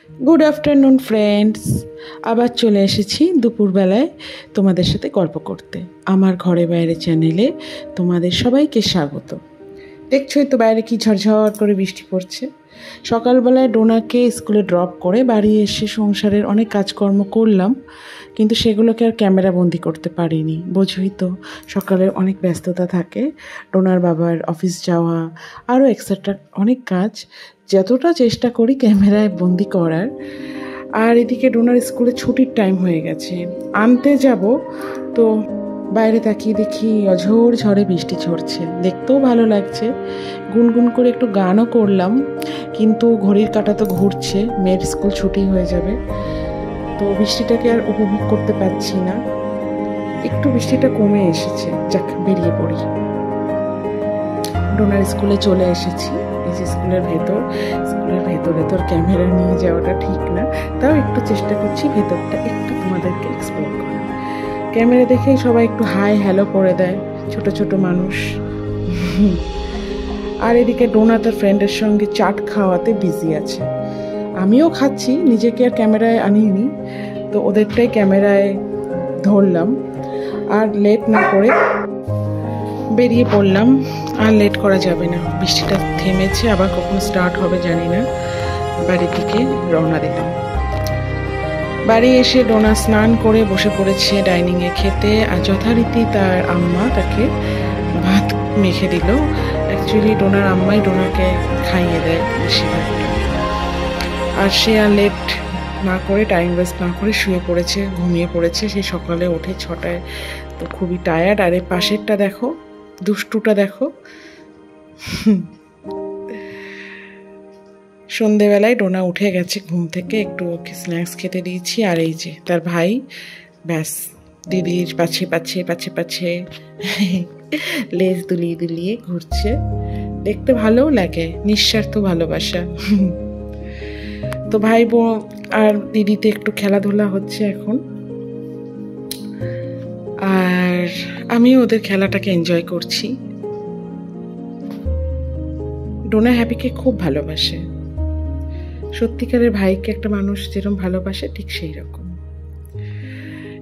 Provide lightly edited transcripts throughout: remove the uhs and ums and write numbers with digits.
Good afternoon friends, আবার চলে এসেছি দুপুরবেলায় তোমাদের সাথে গল্প করতে। আমার ঘরে বাইরে চ্যানেলে তোমাদের সবাইকে স্বাগত। দেখছোই তো বাইরে কি ঝরঝর করে বৃষ্টি পড়ছে। সকালবেলায় ডোনাকে স্কুলে ড্রপ করে বাড়ি এসে সংসারের অনেক কাজকর্ম করলাম, কিন্তু সেগুলোকে আর ক্যামেরা বন্দি করতে পারিনি। বোঝোই তো সকালে অনেক ব্যস্ততা থাকে, ডোনার বাবার অফিস যাওয়া আরও এক্সেট্রা অনেক কাজ, যতটা চেষ্টা করি ক্যামেরায় বন্দি করার। আর এদিকে ডোনার স্কুলে ছুটির টাইম হয়ে গেছে, আনতে যাব তো বাইরে তাকিয়ে দেখি অঝোর ঝড়ে বৃষ্টি ঝরছে, দেখতেও ভালো লাগছে। গুনগুন করে একটু গানও করলাম, কিন্তু ঘড়ির কাঁটা তো ঘুরছে, মেয়ের স্কুল ছুটি হয়ে যাবে, তো বৃষ্টিটাকে আর উপভোগ করতে পারছি না। একটু বৃষ্টিটা কমে এসেছে, যাক বেরিয়ে পড়ি। ডোনার স্কুলে চলে এসেছি, এই যে স্কুলের ভেতরে তোর ক্যামেরা নিয়ে যাওয়াটা ঠিক না, তাও একটু চেষ্টা করছি ভেতরটা একটু তোমাদেরকে এক্সপ্লোর করার। ক্যামেরা দেখেই সবাই একটু হাই হ্যালো করে দেয়, ছোট ছোট মানুষ। আর এদিকে ডোনা তার ফ্রেন্ডের সঙ্গে চাট খাওয়াতে বিজি আছে, আমিও খাচ্ছি, নিজেকে আর ক্যামেরায় আনিনি, তো ওদেরটাই ক্যামেরায় ধরলাম। আর লেট না করে বেরিয়ে পড়লাম, আর লেট করা যাবে না, বৃষ্টিটা থেমেছে, আবার কখন স্টার্ট হবে জানি না। বাড়ির দিকে রওনা দিলাম। বাড়ি এসে ডোনা স্নান করে বসে পড়েছে ডাইনিংয়ে খেতে, আর যথারীতি তার আম্মা তাকে ভাত মেখে দিল। অ্যাকচুয়ালি ডোনার আম্মাই ডোনাকে খাইয়ে দেয় বেশিরভাগটা। আর সে আর লেট না করে, টাইম ওয়েস্ট না করে শুয়ে পড়েছে, ঘুমিয়ে পড়েছে। সেই সকালে ওঠে 6টায়, তো খুবই টায়ার্ড। আর এই পাশেরটা দেখো, দুষ্টুটা দেখো। সন্ধেবেলায় ডোনা উঠে গেছে ঘুম থেকে, একটু ওকে স্ন্যাক্স খেতে দিয়েছি। আর এই যে তার ভাই, ব্যাস দিদির পাছে পাছে পাছে পাছে লেজ দুলিয়ে দুলিয়ে ঘুরছে, দেখতে ভালোও লাগে, নিঃস্বার্থ ভালোবাসা। তো ভাই বোন আর দিদিতে একটু খেলাধুলা হচ্ছে এখন, আর আমিও ওদের খেলাটাকে এনজয় করছি। ডোনা হ্যাপিকে খুব ভালোবাসে, সত্যিকারের ভাইকে একটা মানুষ যেরকম ভালোবাসে ঠিক সেই রকম।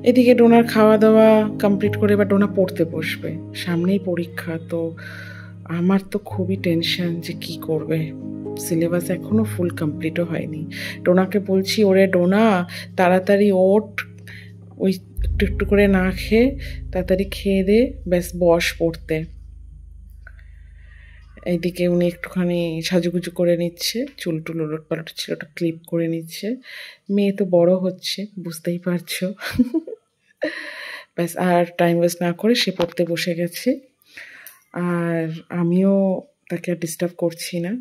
এদিকে ডোনার খাওয়া দাওয়া কমপ্লিট করে এবার ডোনা পড়তে বসবে, সামনেই পরীক্ষা। তো আমার তো খুবই টেনশন যে কি করবে, সিলেবাস এখনো ফুল কমপ্লিটও হয়নি। ডোনাকে বলছি, ওরে ডোনা তাড়াতাড়ি ওঠ, ওই একটু একটু করে না খেয়ে তাড়াতাড়ি খেয়ে দে, ব্যাস বস পড়তে। এইদিকে উনি একটুখানি সাজুগুজু করে নিচ্ছে, চুল টুল ওলট পালট ছিল ওটা ক্লিপ করে নিচ্ছে। মেয়ে তো বড় হচ্ছে, বুঝতেই পারছো। ব্যাস আর টাইম ওয়েস্ট না করে সে পড়তে বসে গেছে, আর আমিও তাকে আর ডিস্টার্ব করছি না।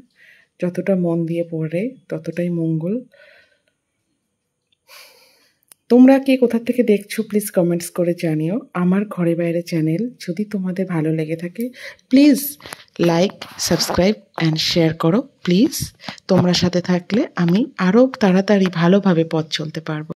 যতটা মন দিয়ে পড়ে ততটাই মঙ্গল। তোমরা কে কোথা থেকে দেখছো প্লিজ কমেন্টস করে জানিও। আমার ঘরে বাইরে চ্যানেল যদি তোমাদের ভালো লেগে থাকে please like, subscribe and share করো প্লিজ। তোমরা সাথে থাকলে আমি আরও তাড়াতাড়ি ভালোভাবে পথ চলতে পারবো।